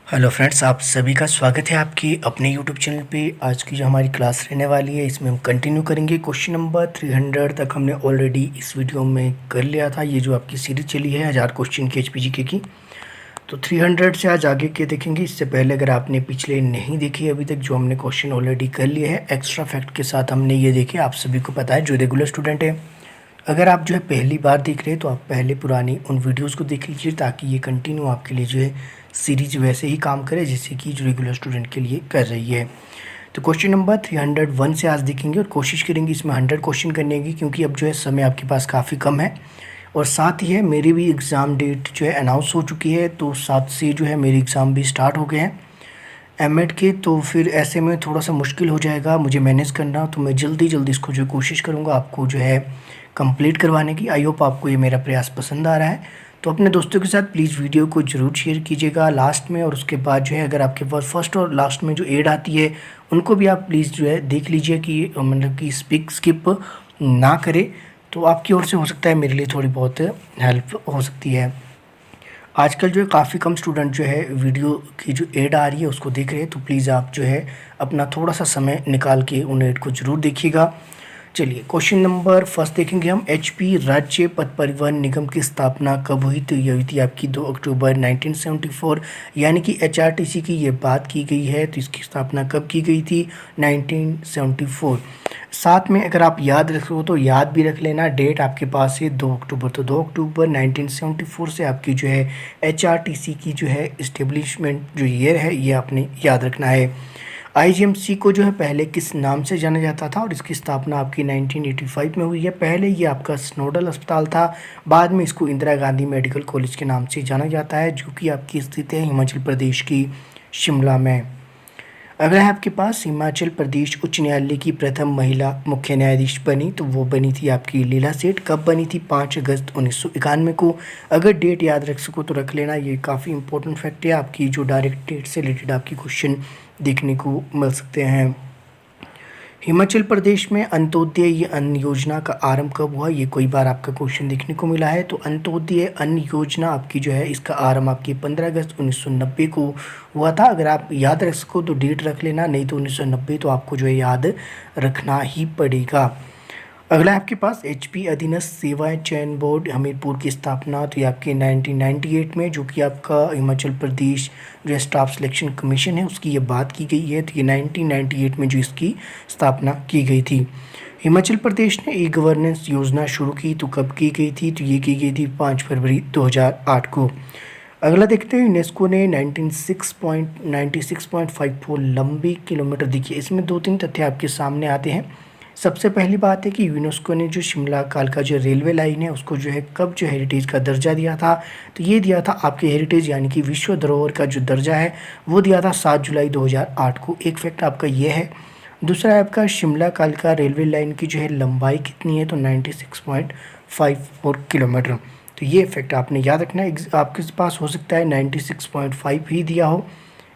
Hello friends, आप सभी का स्वागत है आपकी अपने यूट्यूब चैनल पे। आज की जो हमारी क्लास रहने वाली है इसमें हम कंटिन्यू करेंगे। क्वेश्चन नंबर 300 तक हमने ऑलरेडी इस वीडियो में कर लिया था। ये जो आपकी सीरीज चली है 1000 क्वेश्चन की एचपीजीके की, तो 300 से आज आगे के देखेंगे। इससे पहले अगर आपने पिछले नहीं देखे अभी तक, जो हमने क्वेश्चन ऑलरेडी कर लिए हैं एक्स्ट्रा फैक्ट के साथ हमने ये देखे, आप सभी को पता है जो रेगुलर स्टूडेंट है। अगर आप जो है पहली बार देख रहे हैं तो आप पहले पुरानी उन वीडियोस को देख लीजिए, ताकि ये कंटिन्यू आपके लिए जो है सीरीज वैसे ही काम करे जैसे कि जो रेगुलर स्टूडेंट के लिए कर रही है। तो क्वेश्चन नंबर 301 से आज देखेंगे और कोशिश करेंगे इसमें 100 क्वेश्चन करने की, क्योंकि अब जो है समय आपके पास काफ़ी कम है। और साथ ही है मेरी भी एग्ज़ाम डेट जो है अनाउंस हो चुकी है, तो 7 से जो है मेरे एग्ज़ाम भी स्टार्ट हो गए हैं एमएड के। तो फिर ऐसे में थोड़ा सा मुश्किल हो जाएगा मुझे मैनेज करना, तो मैं जल्दी जल्दी इसको जो कोशिश करूँगा आपको जो है कंप्लीट करवाने की। आई होप आपको ये मेरा प्रयास पसंद आ रहा है। तो अपने दोस्तों के साथ प्लीज़ वीडियो को ज़रूर शेयर कीजिएगा लास्ट में, और उसके बाद जो है अगर आपके पास फर्स्ट और लास्ट में जो एड आती है उनको भी आप प्लीज़ जो है देख लीजिए कि मतलब कि स्किप ना करें, तो आपकी ओर से हो सकता है मेरे लिए थोड़ी बहुत हेल्प हो सकती है। आजकल जो है काफ़ी कम स्टूडेंट जो है वीडियो की जो एड आ रही है उसको देख रहे हैं, तो प्लीज़ आप जो है अपना थोड़ा सा समय निकाल के उन एड को ज़रूर देखिएगा। चलिए क्वेश्चन नंबर फर्स्ट देखेंगे हम। एचपी राज्य पथ परिवहन निगम की स्थापना कब हुई? तो ये हुई थी आपकी 2 अक्टूबर 1974, यानी कि एचआरटीसी की ये बात की गई है। तो इसकी स्थापना कब की गई थी? 1974। साथ में अगर आप याद रखो तो याद भी रख लेना, डेट आपके पास है 2 अक्टूबर। तो 2 अक्टूबर 1974 से आपकी जो है एचआरटीसी की जो है इस्टेब्लिशमेंट जो ईयर है ये आपने याद रखना है। आईजीएमसी को जो है पहले किस नाम से जाना जाता था? और इसकी स्थापना आपकी 1985 में हुई है। पहले ये आपका स्नोडल अस्पताल था, बाद में इसको इंदिरा गांधी मेडिकल कॉलेज के नाम से जाना जाता है, जो कि आपकी स्थित है हिमाचल प्रदेश की शिमला में। अगर आपके पास हिमाचल प्रदेश उच्च न्यायालय की प्रथम महिला मुख्य न्यायाधीश बनी, तो वो बनी थी आपकी लीला सेठ। कब बनी थी? 5 अगस्त 1991 को। अगर डेट याद रख सको तो रख लेना, ये काफ़ी इंपॉर्टेंट फैक्ट है आपकी, जो डायरेक्ट डेट से रिलेटेड आपकी क्वेश्चन देखने को मिल सकते हैं। हिमाचल प्रदेश में अंत्योदय अन्न योजना का आरंभ कब हुआ? ये कई बार आपका क्वेश्चन देखने को मिला है। तो अंत्योदय अन्न योजना आपकी जो है इसका आरंभ आपकी 15 अगस्त 1990 को हुआ था। अगर आप याद रख सको तो डेट रख लेना, नहीं तो 1990 तो आपको जो है याद रखना ही पड़ेगा। अगला है आपके पास एचपी अधीनस्थ सेवाएं चयन बोर्ड हमीरपुर की स्थापना, तो ये आपके 1998 में, जो कि आपका हिमाचल प्रदेश जो स्टाफ सिलेक्शन कमीशन है उसकी ये बात की गई है। तो ये 1998 में जो इसकी स्थापना की गई थी। हिमाचल प्रदेश ने ई गवर्नेंस योजना शुरू की, तो कब की गई थी? तो ये की गई थी 5 फरवरी 2008 को। अगला देखते हैं, यूनेस्को ने 96.54 लंबी किलोमीटर, देखिए इसमें 2-3 तथ्य आपके सामने आते हैं। सबसे पहली बात है कि यूनेस्को ने जो शिमला कालका जो रेलवे लाइन है उसको जो है कब जो हेरिटेज का दर्जा दिया था? तो ये दिया था आपके हेरिटेज यानी कि विश्व धरोहर का जो दर्जा है वो दिया था 7 जुलाई 2008 को। एक फैक्ट आपका ये है। दूसरा है आपका शिमला कालका रेलवे लाइन की जो है लंबाई कितनी है? तो 96.54 किलोमीटर। तो ये फैक्ट आपने याद रखना है। आपके पास हो सकता है 96.5 ही दिया हो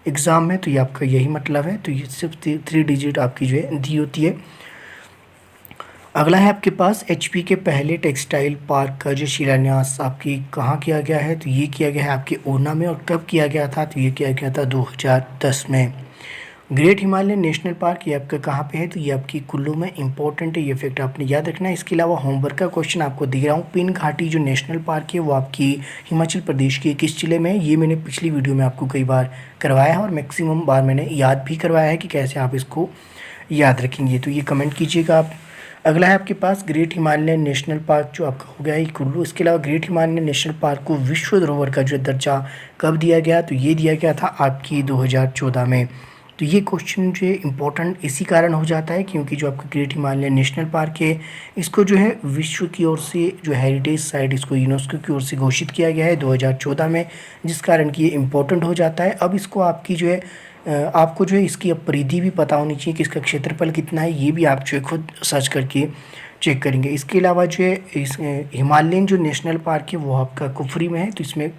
एग्ज़ाम में, तो ये आपका यही मतलब है। तो ये सिर्फ 3 डिजिट आपकी जो है दी होती है। अगला है आपके पास एचपी के पहले टेक्सटाइल पार्क का जो शिलान्यास आपकी कहाँ किया गया है? तो ये किया गया है आपके ऊना में। और कब किया गया था? तो ये किया गया था 2010 में। ग्रेट हिमालयन नेशनल पार्क ये आपका कहाँ पे है? तो ये आपकी कुल्लू में। इंपॉर्टेंट है ये फैक्ट आपने याद रखना है। इसके अलावा होमवर्क का क्वेश्चन आपको दे रहा हूँ। पिन घाटी जो नेशनल पार्क है वो आपकी हिमाचल प्रदेश के किस जिले में है? ये मैंने पिछली वीडियो में आपको कई बार करवाया है और मैक्सिमम बार मैंने याद भी करवाया है कि कैसे आप इसको याद रखेंगे, तो ये कमेंट कीजिएगा आप। अगला है आपके पास ग्रेट हिमालयन नेशनल पार्क जो आपका हो गया है कुल्लू। इसके अलावा ग्रेट हिमालयन नेशनल पार्क को विश्व धरोहर का जो दर्जा कब दिया गया? तो ये दिया गया था आपकी 2014 में। तो ये क्वेश्चन जो है इम्पोर्टेंट इसी कारण हो जाता है क्योंकि जो आपका ग्रेट हिमालयन नेशनल पार्क है इसको जो है विश्व की ओर से जो हेरिटेज साइट इसको यूनेस्को की ओर से घोषित किया गया है 2014 में, जिस कारण कि ये इम्पोर्टेंट हो जाता है। अब इसको आपकी जो है आपको जो है इसकी अब परिधि भी पता होनी चाहिए कि इसका क्षेत्रफल कितना है, ये भी आप जो है खुद सर्च करके चेक करेंगे। इसके अलावा जो है इस हिमालयन जो नेशनल पार्क है वो आपका कुफरी में है, तो इसमें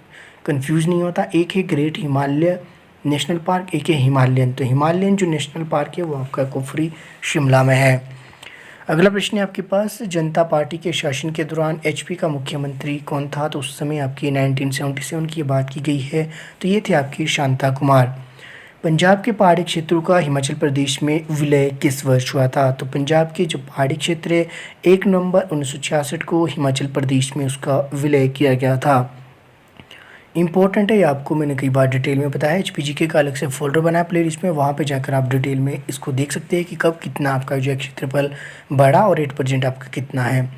कंफ्यूज नहीं होता। एक है ग्रेट हिमालय नेशनल पार्क, एक है हिमालयन। तो हिमालयन जो नेशनल पार्क है वो आपका कुफरी शिमला में है। अगला प्रश्न है आपके पास, जनता पार्टी के शासन के दौरान एचपी का मुख्यमंत्री कौन था? तो उस समय आपकी 1977 की बात की गई है, तो ये थे आपकी शांता कुमार। पंजाब के पहाड़ी क्षेत्रों का हिमाचल प्रदेश में विलय किस वर्ष हुआ था? तो पंजाब के जो पहाड़ी क्षेत्र है 1 नवंबर 1966 को हिमाचल प्रदेश में उसका विलय किया गया था। इंपॉर्टेंट है, ये आपको मैंने कई बार डिटेल में बताया। HPGK का अलग से फोल्डर बनाया प्ले लिस्ट में, वहाँ पे जाकर आप डिटेल में इसको देख सकते हैं कि कब कितना आपका जो है क्षेत्रफल बढ़ा और 8% आपका कितना है।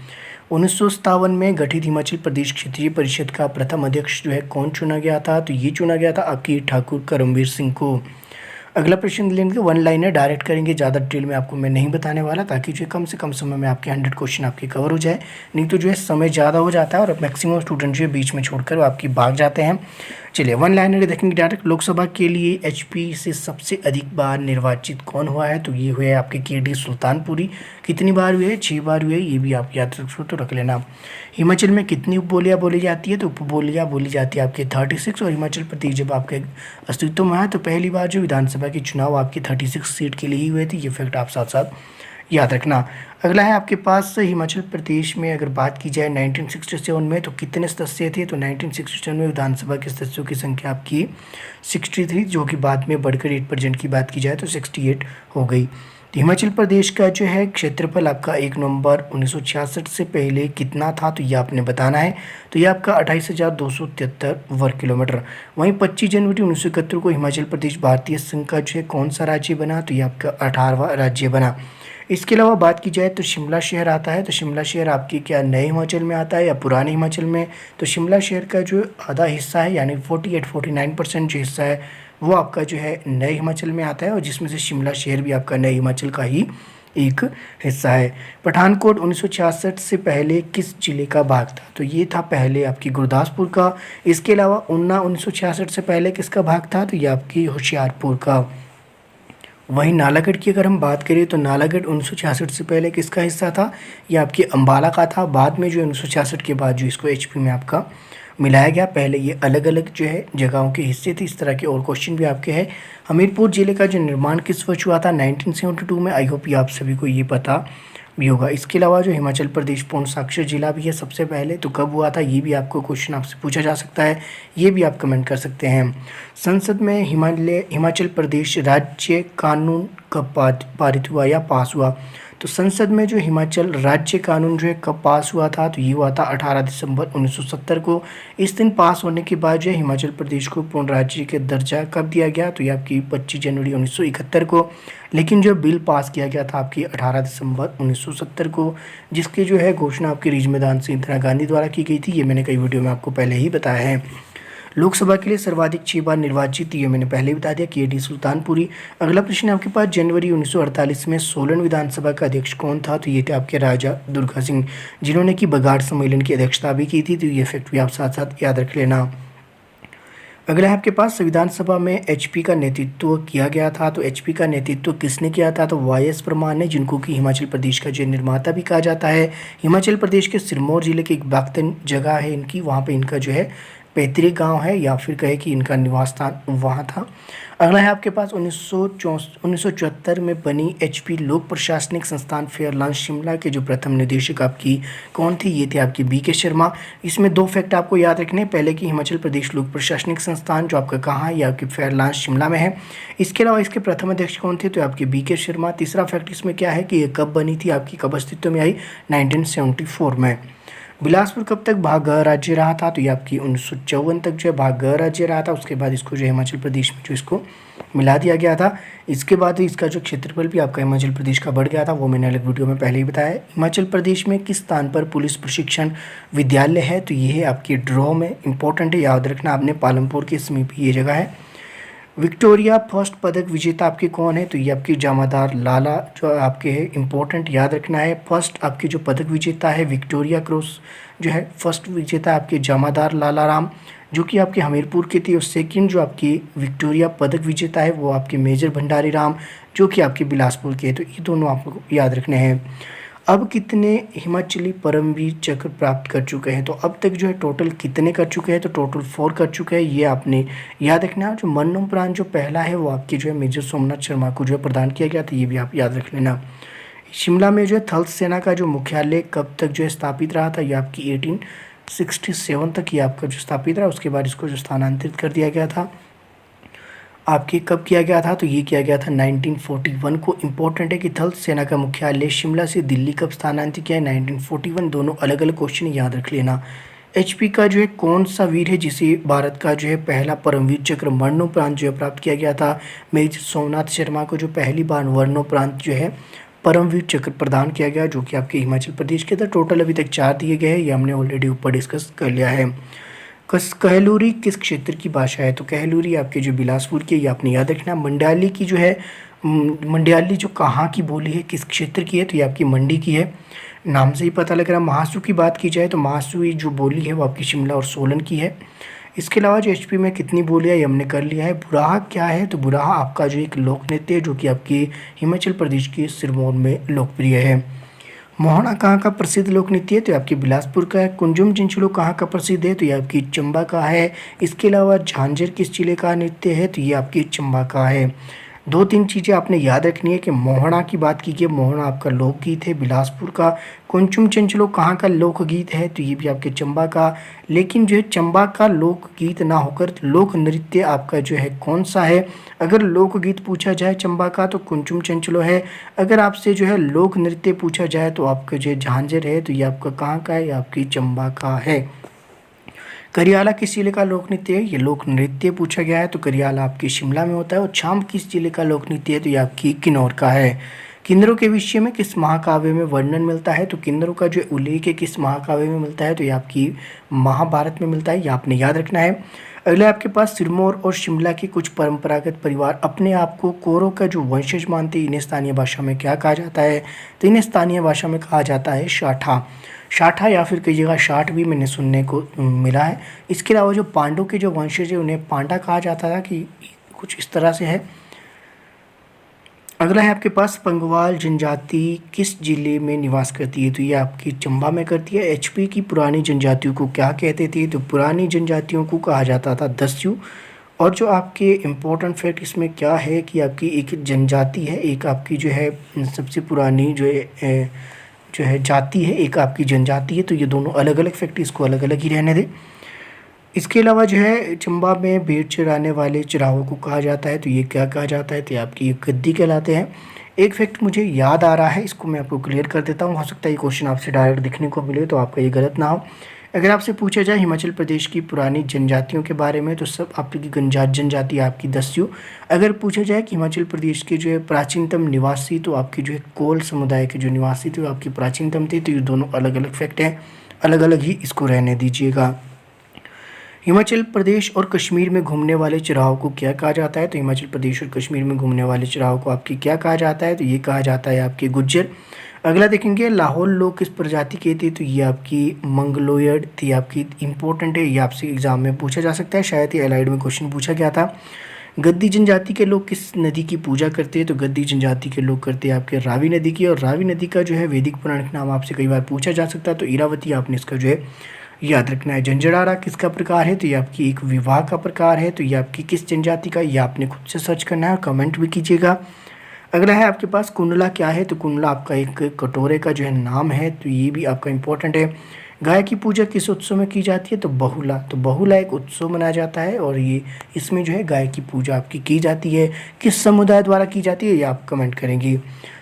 1957 में गठित हिमाचल प्रदेश क्षेत्रीय परिषद का प्रथम अध्यक्ष जो है कौन चुना गया था? तो ये चुना गया था आपकी ठाकुर करमवीर सिंह को। अगला प्रश्न लेंगे, वन लाइनर डायरेक्ट करेंगे, ज़्यादा डिटेल में आपको मैं नहीं बताने वाला, ताकि जो कम से कम समय में आपके 100 क्वेश्चन आपके कवर हो जाए। नहीं तो जो है समय ज़्यादा हो जाता है और मैक्सिमम स्टूडेंट जो है बीच में छोड़कर आपकी भाग जाते हैं। चलिए वन लाइनर देखेंगे डायरेक्ट। लोकसभा के लिए HP से सबसे अधिक बार निर्वाचित कौन हुआ है? तो ये हुए आपके KD सुल्तानपुरी। कितनी बार हुए? 6 बार हुए, ये भी आप याद रखो तो रख लेना। हिमाचल में कितनी उपबोलियाँ बोली जाती है? तो उपबोलियाँ बोली जाती है आपके 36। और हिमाचल प्रदेश जब आपके अस्तित्व में आया तो पहली बार जो विधानसभा के चुनाव आपकी 36 सीट के लिए ही हुए थे। ये फैक्ट आप साथ साथ याद रखना। अगला है आपके पास, हिमाचल प्रदेश में अगर बात की जाए 1967 में तो कितने सदस्य थे? तो 1967 में विधानसभा के सदस्यों की संख्या आपकी 63, जो कि बाद में बढ़कर 8% की बात की जाए तो 68 हो गई। तो हिमाचल प्रदेश का जो है क्षेत्रफल आपका 1 नवंबर 1966 से पहले कितना था? तो ये आपने बताना है। तो ये आपका 28,273 वर्ग किलोमीटर। वहीं 25 जनवरी 1971 को हिमाचल प्रदेश भारतीय संघ का जो है कौन सा राज्य बना? तो ये आपका 18वां राज्य बना। इसके अलावा बात की जाए तो शिमला शहर आता है, तो शिमला शहर आपकी क्या नए हिमाचल में आता है या पुराने हिमाचल में? तो शिमला शहर का जो आधा हिस्सा है यानी 48-49% जो हिस्सा है वो आपका जो है नए हिमाचल में आता है, और जिसमें से शिमला शहर भी आपका नए हिमाचल का ही एक हिस्सा है। पठानकोट 1966 से पहले किस जिले का भाग था? तो ये था पहले आपकी गुरदासपुर का। इसके अलावा ऊना 1966 से पहले किसका भाग था? तो ये आपकी होशियारपुर का। वहीं नालागढ़ की अगर हम बात करें तो नालागढ़ 1966 से पहले किसका हिस्सा था? ये आपके अम्बाला का था। बाद में जो 1966 के बाद जो इसको HP में आपका मिलाया गया। पहले ये अलग अलग जो है जगहों के हिस्से थे। इस तरह के और क्वेश्चन भी आपके हैं। हमीरपुर जिले का जो निर्माण किस वर्ष हुआ था? 1972 में। आई होप ये आप सभी को ये पता भी होगा। इसके अलावा जो हिमाचल प्रदेश पूर्ण साक्षर जिला भी है सबसे पहले, तो कब हुआ था? ये भी आपको क्वेश्चन आपसे पूछा जा सकता है, ये भी आप कमेंट कर सकते हैं। संसद में हिमाचल प्रदेश राज्य कानून कब पारित हुआ या पास हुआ? तो संसद में जो हिमाचल राज्य कानून जो है कब पास हुआ था? तो ये हुआ था 18 दिसंबर 1970 को। इस दिन पास होने के बाद जो है हिमाचल प्रदेश को पूर्ण राज्य के दर्जा कब दिया गया? तो ये आपकी 25 जनवरी 1971 को। लेकिन जो बिल पास किया गया था आपकी 18 दिसंबर 1970 को, जिसकी जो है घोषणा आपकी रिज मैदान से इंदिरा गांधी द्वारा की गई थी। ये मैंने कई वीडियो में आपको पहले ही बताया है। लोकसभा के लिए सर्वाधिक 6 बार निर्वाचित, ये मैंने पहले ही बता दिया, KD सुल्तानपुरी। अगला प्रश्न है आपके पास, जनवरी 1948 में सोलन विधानसभा का अध्यक्ष कौन था? तो ये थे आपके राजा दुर्गा सिंह, जिन्होंने कि बघाट सम्मेलन की अध्यक्षता भी की थी। तो ये फैक्ट भी आप साथ साथ याद रख लेना। अगला है आपके पास, संविधान सभा में HP का नेतृत्व किया गया था। तो HP का नेतृत्व किसने किया था? तो YS परमार ने, जिनको कि हिमाचल प्रदेश का जो निर्माता भी कहा जाता है। हिमाचल प्रदेश के सिरमौर जिले की एक बागतन जगह है इनकी, वहाँ पे इनका जो है पैतृक गांव है, या फिर कहे कि इनका निवास स्थान वहाँ था। अगला है आपके पास, 1974 में बनी HP लोक प्रशासनिक संस्थान फेयरलॉन्स शिमला के जो प्रथम निदेशक आपकी कौन थी? ये थे आपकी BK शर्मा। इसमें 2 फैक्ट आपको याद रखने, पहले कि हिमाचल प्रदेश लोक प्रशासनिक संस्थान जो आपका कहाँ है, ये आपकी फेयरलॉन्स शिमला में है। इसके अलावा इसके प्रथम अध्यक्ष कौन थे? तो आपके BK शर्मा। तीसरा फैक्ट इसमें क्या है कि ये कब बनी थी, आपकी कब अस्तित्व में आई? 1974 में। बिलासपुर कब तक भागह राज्य रहा था? तो ये आपकी 1954 तक जो है भागह राज्य रहा था। उसके बाद इसको जो हिमाचल प्रदेश में जो इसको मिला दिया गया था। इसके बाद इसका जो क्षेत्रफल भी आपका हिमाचल प्रदेश का बढ़ गया था, वो मैंने अलग वीडियो में पहले ही बताया है। हिमाचल प्रदेश में किस स्थान पर पुलिस प्रशिक्षण विद्यालय है? तो ये है आपकी ड्रॉ में। इंपॉर्टेंट है, याद रखना आपने, पालमपुर के समीप ये जगह है। विक्टोरिया फर्स्ट पदक विजेता आपके कौन है? तो ये आपकी जामादार लाला जो आपके है, इंपॉर्टेंट याद रखना है। फर्स्ट आपके जो पदक विजेता है विक्टोरिया क्रॉस जो है फर्स्ट विजेता आपके जामादार लाला राम, जो कि आपके हमीरपुर के थे। और सेकंड जो आपकी विक्टोरिया पदक विजेता है वो आपके मेजर भंडारी राम, जो कि आपके बिलासपुर के हैं। तो ये दोनों आपको याद रखने हैं। अब कितने हिमाचली परमवीर चक्र प्राप्त कर चुके हैं? तो अब तक जो है टोटल कितने कर चुके हैं? तो टोटल 4 कर चुके हैं। ये आपने याद रखना है। जो मरणोपरांत जो पहला है वो आपके जो है मेजर सोमनाथ शर्मा को जो है प्रदान किया गया था, ये भी आप याद रख लेना। शिमला में जो है थल सेना का जो मुख्यालय कब तक जो है स्थापित रहा था, ये आपकी 1867 तक ये आपका जो स्थापित रहा, उसके बाद इसको जो स्थानांतरित कर दिया गया था। आपके कब किया गया था, तो ये किया गया था 1941 को। इम्पोर्टेंट है कि थल सेना का मुख्यालय शिमला से दिल्ली कब स्थानांतरित किया है, 1941। दोनों अलग अलग क्वेश्चन याद रख लेना। एचपी का जो है कौन सा वीर है जिसे भारत का जो है पहला परमवीर चक्र मरणोपरांत जो है प्राप्त किया गया था, मेजर सोमनाथ शर्मा को जो पहली बार मरणोपरांत जो है परमवीर चक्र प्रदान किया गया, जो कि आपके हिमाचल प्रदेश के था। टोटल अभी तक 4 दिए गए हैं, ये हमने ऑलरेडी ऊपर डिस्कस कर लिया है। कहलूरी किस क्षेत्र की भाषा है, तो कहलूरी आपके जो बिलासपुर की, ये आपने याद रखना। मंडाली की जो है मंडाली जो कहाँ की बोली है, किस क्षेत्र की है, तो ये आपकी मंडी की है, नाम से ही पता लग रहा है। महासू की बात की जाए तो महासू जो बोली है वो आपकी शिमला और सोलन की है। इसके अलावा जो एचपी में कितनी बोलियाँ ये हमने कर लिया है। बुराहा क्या है, तो बुराहा आपका जो एक लोक नृत्य है जो कि आपकी हिमाचल प्रदेश के सिरमौर में लोकप्रिय है। मोहना कहाँ का प्रसिद्ध लोक नृत्य है, तो ये आपकी बिलासपुर का है। कुंजुम चिंचलो कहाँ का प्रसिद्ध है, तो ये आपकी चंबा का है। इसके अलावा झांझर किस जिले का नृत्य है, तो ये आपकी चंबा का है। 2-3 चीज़ें आपने याद रखनी है कि मोहना की बात कीजिए, मोहना आपका लोकगीत है बिलासपुर का। कुंचुम चंचलो कहाँ का लोकगीत है, तो ये भी आपके चंबा का। लेकिन जो है चंबा का लोकगीत ना होकर लोक नृत्य आपका जो है कौन सा है। अगर लोकगीत पूछा जाए चंबा का तो कुंचुम चंचलो है। अगर आपसे जो है लोक नृत्य पूछा जाए तो आपका जो है झांझर है, तो ये आपका कहाँ का है, ये आपकी चंबा का है। करियाला किस जिले का लोक नृत्य है, ये लोक नृत्य पूछा गया है, तो करियाला आपके शिमला में होता है। और छाम किस जिले का लोक नृत्य है, तो ये आपकी किन्नौर का है। किन्नरों के विषय में किस महाकाव्य में वर्णन मिलता है, तो किन्नरों का जो उल्लेख है किस महाकाव्य में मिलता है, तो ये आपकी महाभारत में मिलता है, ये आपने याद रखना है। अगला आपके पास सिरमौर और शिमला के कुछ परंपरागत परिवार अपने आप को कौरों का जो वंशज मानते हैं, इन्हें स्थानीय भाषा में क्या कहा जाता है, तो इन्हें स्थानीय भाषा में कहा जाता है शाठा। शाठा या फिर कई जगह शाठ भी मैंने सुनने को मिला है। इसके अलावा जो पांडव के जो वंशज है उन्हें पांडा कहा जाता था, कि कुछ इस तरह से है। अगला है आपके पास पंगवाल जनजाति किस जिले में निवास करती है, तो ये आपकी चंबा में करती है। एचपी की पुरानी जनजातियों को क्या कहते थे, तो पुरानी जनजातियों को कहा जाता था दस्यु। और जो आपके इम्पोर्टेंट फैक्ट इसमें क्या है कि आपकी एक जनजाति है, एक आपकी जो है सबसे पुरानी जो है जाति है, एक आपकी जनजाति है, तो ये दोनों अलग अलग फैक्ट, इसको अलग अलग ही रहने दें। इसके अलावा जो है चंबा में भेड़ चराने वाले चराहों को कहा जाता है, तो ये क्या कहा जाता है, तो ये आपकी गद्दी कहलाते हैं। एक फैक्ट मुझे याद आ रहा है, इसको मैं आपको क्लियर कर देता हूँ, हो सकता है ये क्वेश्चन आपसे डायरेक्ट दिखने को मिले तो आपका ये गलत ना हो। अगर आपसे पूछा जाए हिमाचल प्रदेश की पुरानी जनजातियों के बारे में, तो सब आपकी जनजाति आपकी दस्यु। अगर पूछा जाए कि हिमाचल प्रदेश के जो है प्राचीनतम निवासी, तो आपके जो है कोल समुदाय के जो निवासी थे वो आपकी प्राचीनतम थे। तो ये दोनों अलग अलग फैक्ट हैं, अलग अलग ही इसको रहने दीजिएगा। हिमाचल प्रदेश और कश्मीर में घूमने वाले चराहों को क्या कहा जाता है, तो हिमाचल प्रदेश और कश्मीर में घूमने वाले चराहों को आपकी क्या कहा जाता है, तो ये कहा जाता है आपके गुज्जर। अगला देखेंगे लाहौल लोग किस प्रजाति के थे, तो ये आपकी मंगलोयड थी, आपकी इंपॉर्टेंट है, ये आपसे एग्जाम में पूछा जा सकता है, शायद ये एलाइड में क्वेश्चन पूछा गया था। गद्दी जनजाति के लोग किस नदी की पूजा करते हैं, तो गद्दी जनजाति के लोग करते हैं आपके रावी नदी की। और रावी नदी का जो है वैदिक पौराणिक नाम आपसे कई बार पूछा जा सकता है, तो इरावती आपने इसका जो है याद रखना है। झंझारा किसका प्रकार है, तो ये आपकी एक विवाह का प्रकार है, तो ये आपकी किस जनजाति का, ये आपने खुद से सर्च करना है, कमेंट भी कीजिएगा। अगला है आपके पास कुंडला क्या है, तो कुंडला आपका एक कटोरे का जो है नाम है, तो ये भी आपका इंपॉर्टेंट है। गाय की पूजा किस उत्सव में की जाती है, तो बहुला। तो बहुला एक उत्सव मनाया जाता है और ये इसमें जो है गाय की पूजा आपकी की जाती है। किस समुदाय द्वारा की जाती है, ये आप कमेंट करेंगे।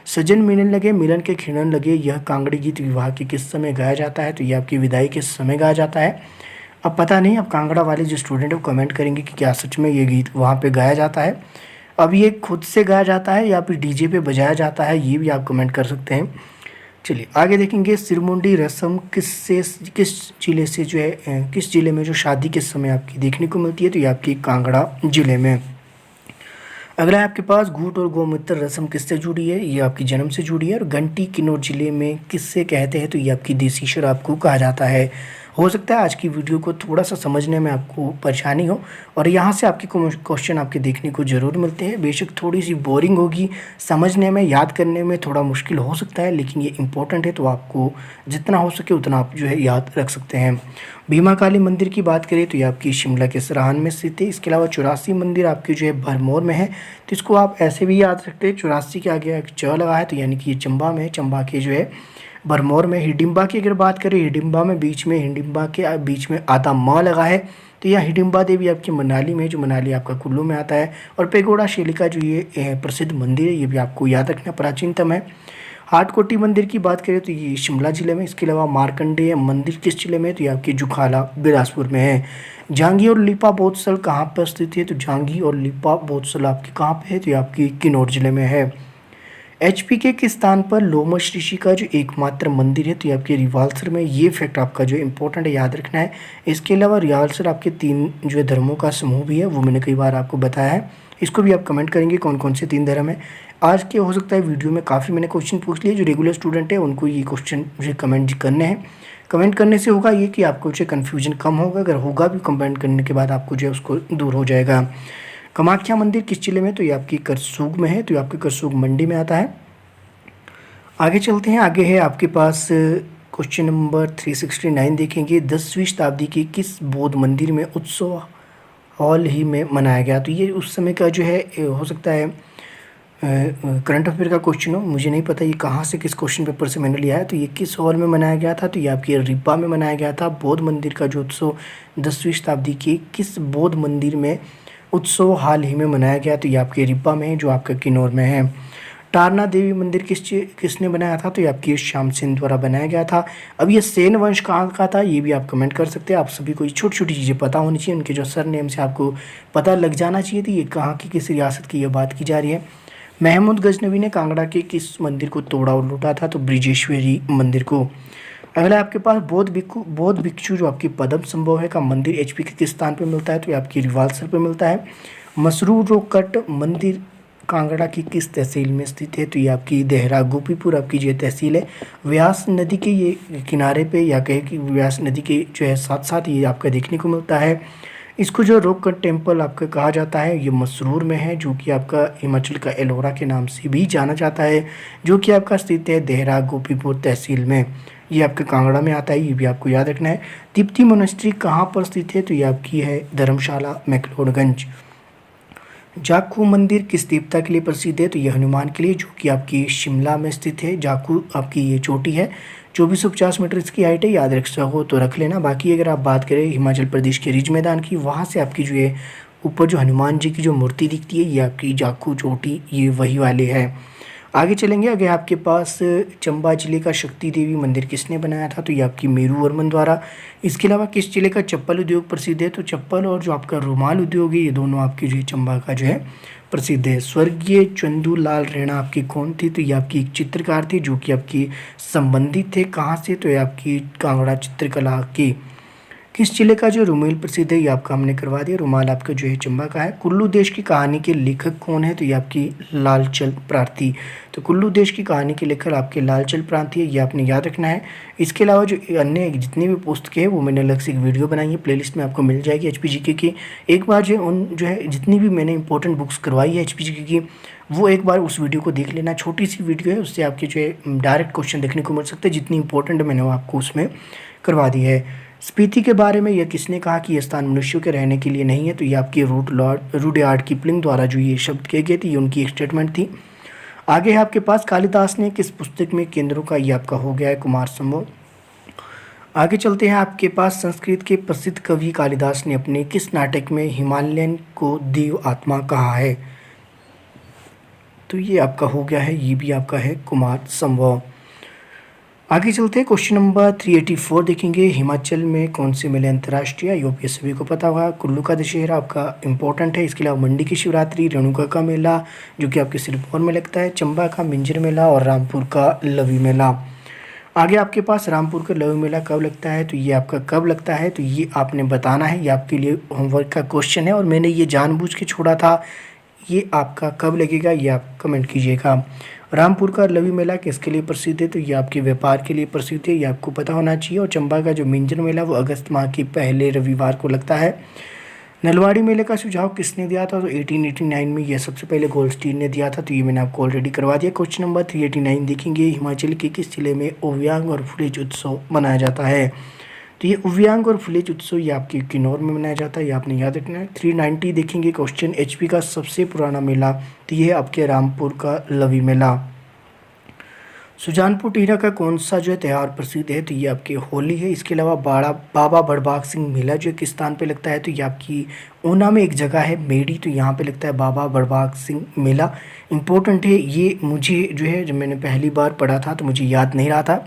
सजन मिलन लगे मिलन के खिड़न लगे, यह कांगड़ी गीत विवाह के किस समय गाया जाता है, तो ये आपकी विदाई के समय गाया जाता है। अब पता नहीं, अब कांगड़ा वाले जो स्टूडेंट है वो कमेंट करेंगे कि क्या सच में ये गीत वहाँ पे गाया जाता है, अब ये खुद से गाया जाता है या फिर डीजे पे बजाया जाता है, ये भी आप कमेंट कर सकते हैं। चलिए आगे देखेंगे। सिरमुंडी रस्म किस जिले से जो है किस जिले में जो शादी के समय आपकी देखने को मिलती है, तो ये आपकी कांगड़ा जिले में। अगला है आपके पास घूट और गोमूत्र रस्म किससे जुड़ी है, ये आपकी जन्म से जुड़ी है। और घंटी किन्नौर जिले में किससे कहते हैं, तो ये आपकी देसी शराब को कहा जाता है। हो सकता है आज की वीडियो को थोड़ा सा समझने में आपको परेशानी हो और यहाँ से आपके क्वेश्चन आपके देखने को ज़रूर मिलते हैं। बेशक थोड़ी सी बोरिंग होगी, समझने में याद करने में थोड़ा मुश्किल हो सकता है, लेकिन ये इंपॉर्टेंट है तो आपको जितना हो सके उतना आप जो है याद रख सकते हैं। भीमा काली मंदिर की बात करें तो ये आपकी शिमला के सराहन में स्थित है। इसके अलावा 84 मंदिर आपके जो है भरमौर में है, तो इसको आप ऐसे भी याद रखते हैं। 84 के आगे एक च लगा है तो यानी कि ये चंबा में है, चंबा के जो है भरमौर में। हिडिंबा की अगर बात करें, हिडिंबा में बीच में, हिडिंबा के बीच में आधा म लगा है, तो यह हिडिंबा देवी आपकी मनाली में, जो मनाली आपका कुल्लू में आता है। और पेगोडा शैली का जो ये प्रसिद्ध मंदिर है, ये भी आपको याद रखना प्राचीनतम है। हाटकोटी मंदिर की बात करें तो ये शिमला जिले में। इसके अलावा मार्कंडेय मंदिर किस जिले में, तो ये आपकी जुखाला बिलासपुर में है। जांगी और लिपा बोत्सल कहाँ पर स्थित है, तो जांगी और लिपा बोत्सल आपकी कहाँ पे है, तो ये आपकी किन्नौर जिले में है। एचपी के किस स्थान पर लोमश ऋषि का जो एकमात्र मंदिर है, तो ये आपके रिवाल्सर में। ये फैक्ट आपका जो इंपॉर्टेंट है, याद रखना है। इसके अलावा रिवाल्सर आपके 3 जो है धर्मों का समूह भी है, वो मैंने कई बार आपको बताया है। इसको भी आप कमेंट करेंगे कौन कौन से 3 धर्म है। आज के हो सकता है वीडियो में काफ़ी मैंने क्वेश्चन पूछ लिए, जो रेगुलर स्टूडेंट है उनको ये क्वेश्चन मुझे कमेंट करने हैं। कमेंट करने से होगा ये कि आपको जो कन्फ्यूजन कम होगा, अगर होगा भी कमेंट करने के बाद आपको जो है उसको दूर हो जाएगा। कामाख्या मंदिर किस जिले में, तो ये आपकी करसूग में है, तो ये आपके करसूग मंडी में आता है। आगे चलते हैं, आगे है आपके पास क्वेश्चन नंबर 369 देखेंगे। 10वीं शताब्दी के किस बौद्ध मंदिर में उत्सव हाल ही में मनाया गया, तो ये उस समय का जो है हो सकता है करंट अफेयर का क्वेश्चन हो, मुझे नहीं पता ये कहाँ से किस क्वेश्चन पेपर से मैंने लिया है। तो ये किस हॉल में मनाया गया था, तो ये आपकी रिब्बा में मनाया गया था। बौद्ध मंदिर का जो उत्सव 10वीं शताब्दी के किस बौद्ध मंदिर में उत्सव हाल ही में मनाया गया, तो ये आपके रिब्बा में है, जो आपका किन्नौर में है। टारना देवी मंदिर किसने बनाया था, तो ये आपकी श्याम सेन द्वारा बनाया गया था। अब ये सेन वंश कहाँ का था, ये भी आप कमेंट कर सकते हैं। आप सभी को छोटी छोटी चीज़ें पता होनी चाहिए, उनके जो सर नेम से आपको पता लग जाना चाहिए थी ये कहाँ की किस रियासत की ये बात की जा रही है। महमूद गजनवी ने कांगड़ा के किस मंदिर को तोड़ा और लूटा था, तो ब्रिजेश्वरी मंदिर को। अगला आपके पास बौद्ध भिक्षु जो आपकी पद्म संभव है का मंदिर एचपी के किस स्थान पर मिलता है, तो ये आपकी रिवाल्सर पर मिलता है। मसरूर रोकट मंदिर कांगड़ा की किस तहसील में स्थित है, तो ये आपकी देहरा गोपीपुर आपकी जो तहसील है। व्यास नदी के ये किनारे पे, या कहे कि व्यास नदी के जो है साथ साथ ये आपका देखने को मिलता है। इसको जो रोकट टेम्पल आपका कहा जाता है, ये मसरूर में है, जो कि आपका हिमाचल का एलोरा के नाम से भी जाना जाता है, जो कि आपका स्थित है देहरा गोपीपुर तहसील में। ये आपके कांगड़ा में आता है, ये भी आपको याद रखना है। दीप्ति मोनेस्ट्री कहाँ पर स्थित है, तो ये आपकी है धर्मशाला मैक्लोडगंज। जाखू मंदिर किस देवता के लिए प्रसिद्ध है, तो यह हनुमान के लिए, जो कि आपकी शिमला में स्थित है। जाखू आपकी ये चोटी है, 2450 मीटर इसकी हाइट है, याद रख सको तो रख लेना। बाकी अगर आप बात करें हिमाचल प्रदेश के रिज मैदान की, वहाँ से आपकी जो है ऊपर जो हनुमान जी की जो मूर्ति दिखती है, ये आपकी जाखू चोटी ये वही वाले है। आगे चलेंगे, आगे आपके पास चंबा जिले का शक्ति देवी मंदिर किसने बनाया था, तो ये आपकी मेरू वर्मन द्वारा। इसके अलावा किस जिले का चप्पल उद्योग प्रसिद्ध है, तो चप्पल और जो आपका रुमाल उद्योग है, ये दोनों आपकी जो है चंबा का जो है प्रसिद्ध है। स्वर्गीय चंदू लाल रैना आपकी कौन थी, तो ये आपकी एक चित्रकार थी, जो कि आपकी संबंधित थे कहाँ से, तो ये आपकी कांगड़ा चित्रकला की। किस जिले का जो रुमाल प्रसिद्ध है, ये आपका हमने करवा दिया। रुमाल आपका जो है चंबा का है। कुल्लू देश की कहानी के लेखक कौन है, तो ये आपकी लालचल प्रांति। तो कुल्लू देश की कहानी के लेखक आपके लालचल प्रांति है, ये आपने याद रखना है। इसके अलावा जो अन्य जितनी भी पुस्तकें हैं वो मैंने अलग से एक वीडियो बनाई है, प्लेलिस्ट में आपको मिल जाएगी HPGK की। एक बार जो है जितनी भी मैंने इंपॉर्टेंट बुक्स करवाई है HPGK की, वो एक बार उस वीडियो को देख लेना। छोटी सी वीडियो है, उससे आपके जो है डायरेक्ट क्वेश्चन देखने को मिल सकते हैं। जितनी इंपॉर्टेंट मैंने वो आपको उसमें करवा दी है। स्पीति के बारे में यह किसने कहा कि यह स्थान मनुष्यों के रहने के लिए नहीं है, तो ये आपकी रुडयार्ड किपलिंग द्वारा जो ये शब्द कहे गए थे, ये उनकी एक स्टेटमेंट थी। आगे है आपके पास कालिदास ने किस पुस्तक में केंद्रों का, ये आपका हो गया है कुमार संभव। आगे चलते हैं, आपके पास संस्कृत के प्रसिद्ध कवि कालिदास ने अपने किस नाटक में हिमालयन को देव आत्मा कहा है, तो ये आपका हो गया है, ये भी आपका है कुमार संभव। आगे चलते हैं, क्वेश्चन नंबर 384 देखेंगे। हिमाचल में कौन से मेले अंतर्राष्ट्रीय, योग सभी को पता होगा। कुल्लू का दशहरा आपका इंपॉर्टेंट है। इसके अलावा मंडी की शिवरात्रि, रेणुका का मेला जो कि आपके सिरमौर में लगता है, चंबा का मिंजर मेला और रामपुर का लवी मेला। आगे आपके पास रामपुर का लवी मेला कब लगता है, तो ये आपका कब लगता है, तो ये आपने बताना है। ये आपके लिए होमवर्क का क्वेश्चन है और मैंने ये जानबूझ के छोड़ा था। ये आपका कब लगेगा, ये आप कमेंट कीजिएगा। रामपुर का लवी मेला किसके लिए प्रसिद्ध है? तो ये आपके व्यापार के लिए प्रसिद्ध है, ये आपको पता होना चाहिए। और चंबा का जो मिंजर मेला वो अगस्त माह के पहले रविवार को लगता है। नलवाड़ी मेले का सुझाव किसने दिया था? तो 1889 में यह सबसे पहले गोल्डस्टीन ने दिया था, तो ये मैंने आपको ऑलरेडी करवा दिया। क्वेश्चन नंबर 389 देखेंगे, हिमाचल के किस जिले में ओवियांग और फुलेज उत्सव मनाया जाता है? तो ये ओवियांग और फुलेज उत्सव ये आपके किन्नौर में मनाया जाता है, ये आपने याद रखना है। 390 देखेंगे क्वेश्चन, एचपी का सबसे पुराना मेला, तो ये है आपके रामपुर का लवी मेला। सुजानपुर टीला का कौन सा जो है त्यौहार प्रसिद्ध है? तो ये आपकी होली है। इसके अलावा बाबा बड़भाग सिंह मेला जो है किस स्थान पे लगता है? तो ये आपकी ऊना में एक जगह है मेडी, तो यहाँ पे लगता है बाबा बड़भाग सिंह मेला। इम्पोर्टेंट है ये, मुझे जो है जब मैंने पहली बार पढ़ा था तो मुझे याद नहीं रहा था,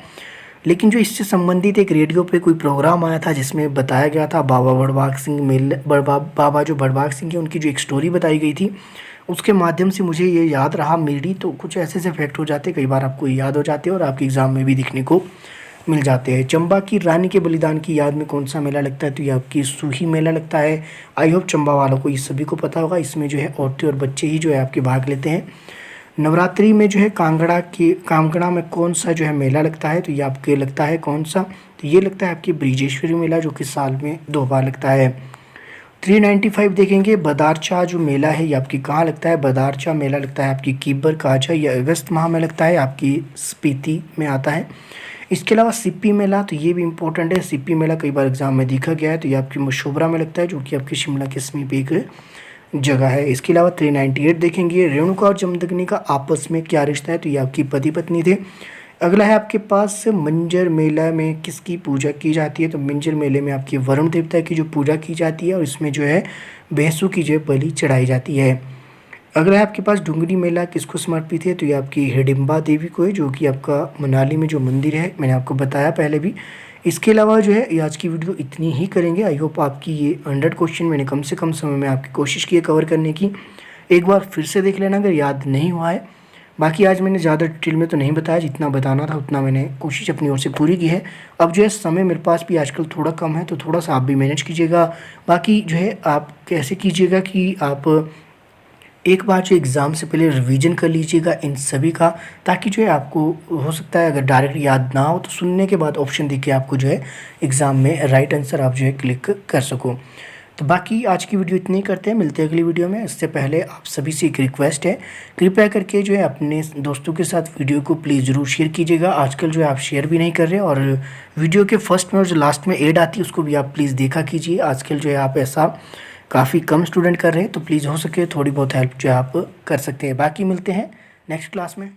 लेकिन जो इससे संबंधित एक रेडियो पे कोई प्रोग्राम आया था जिसमें बताया गया था बाबा बड़भाग सिंह मेला, बाबा जो बड़भाग सिंह है उनकी जो एक स्टोरी बताई गई थी, उसके माध्यम से मुझे ये याद रहा मेरी। तो कुछ ऐसे ऐसे फैक्ट हो जाते हैं, कई बार आपको याद हो जाते हैं और आपके एग्ज़ाम में भी दिखने को मिल जाते हैं। चंबा की रानी के बलिदान की याद में कौन सा मेला लगता है? तो ये आपकी सूही मेला लगता है। आई होप चंबा वालों को ये सभी को पता होगा। इसमें जो है औरतें और बच्चे ही जो है आपके भाग लेते हैं। नवरात्रि में जो है कांगड़ा में कौन सा जो है मेला लगता है? तो ये आपके लगता है कौन सा? तो ये लगता है आपकी ब्रिजेश्वरी मेला, जो कि साल में 2 बार लगता है। 395 देखेंगे, बदारचा जो मेला है ये आपकी कहाँ लगता है? बदारचा मेला लगता है आपकी कीबर काजा, ये अगस्त माह में लगता है, आपकी स्पीति में आता है। इसके अलावा सिप्पी मेला, तो ये भी इंपॉर्टेंट है। सिप्पी मेला कई बार एग्जाम में देखा गया है, तो ये आपकी मशोबरा में लगता है, जो कि आपकी शिमला के समीप एक जगह है। इसके अलावा 398 देखेंगे, रेणुका और जमदग्नि का आपस में क्या रिश्ता है? तो ये आपकी पति पत्नी थे। अगला है आपके पास मिंजर मेला में किसकी पूजा की जाती है? तो मिंजर मेले में आपकी वरुण देवता की जो पूजा की जाती है और इसमें जो है भैंसों की जो बलि चढ़ाई जाती है। अगला है आपके पास डुंगरी मेला किसको समर्पित है? तो ये आपकी हिडिंबा देवी को है, जो कि आपका मनाली में जो मंदिर है, मैंने आपको बताया पहले भी। इसके अलावा जो है ये आज की वीडियो इतनी ही करेंगे। आई होप आपकी ये 100 क्वेश्चन मैंने कम से कम समय में आपकी कोशिश की है कवर करने की। एक बार फिर से देख लेना अगर याद नहीं हुआ है। बाकी आज मैंने ज़्यादा डिटेल में तो नहीं बताया, जितना बताना था उतना मैंने कोशिश अपनी ओर से पूरी की है। अब जो है समय मेरे पास भी आजकल थोड़ा कम है, तो थोड़ा सा आप भी मैनेज कीजिएगा। बाकी जो है आप कैसे कीजिएगा कि आप एक बार जो एग्ज़ाम से पहले रिवीजन कर लीजिएगा इन सभी का, ताकि जो है आपको हो सकता है अगर डायरेक्ट याद ना हो तो सुनने के बाद ऑप्शन देख के आपको जो है एग्ज़ाम में राइट आंसर आप जो है क्लिक कर सको। तो बाकी आज की वीडियो इतनी करते हैं, मिलते हैं अगली वीडियो में। इससे पहले आप सभी से एक रिक्वेस्ट है, कृपया करके जो है अपने दोस्तों के साथ वीडियो को प्लीज़ ज़रूर शेयर कीजिएगा। आजकल जो है आप शेयर भी नहीं कर रहे, और वीडियो के फर्स्ट में और जो लास्ट में ऐड आती है उसको भी आप प्लीज़ देखा कीजिए। आजकल जो है आप ऐसा काफ़ी कम स्टूडेंट कर रहे हैं, तो प्लीज़ हो सके थोड़ी बहुत हेल्प जो है आप कर सकते हैं। बाकी मिलते हैं नेक्स्ट क्लास में।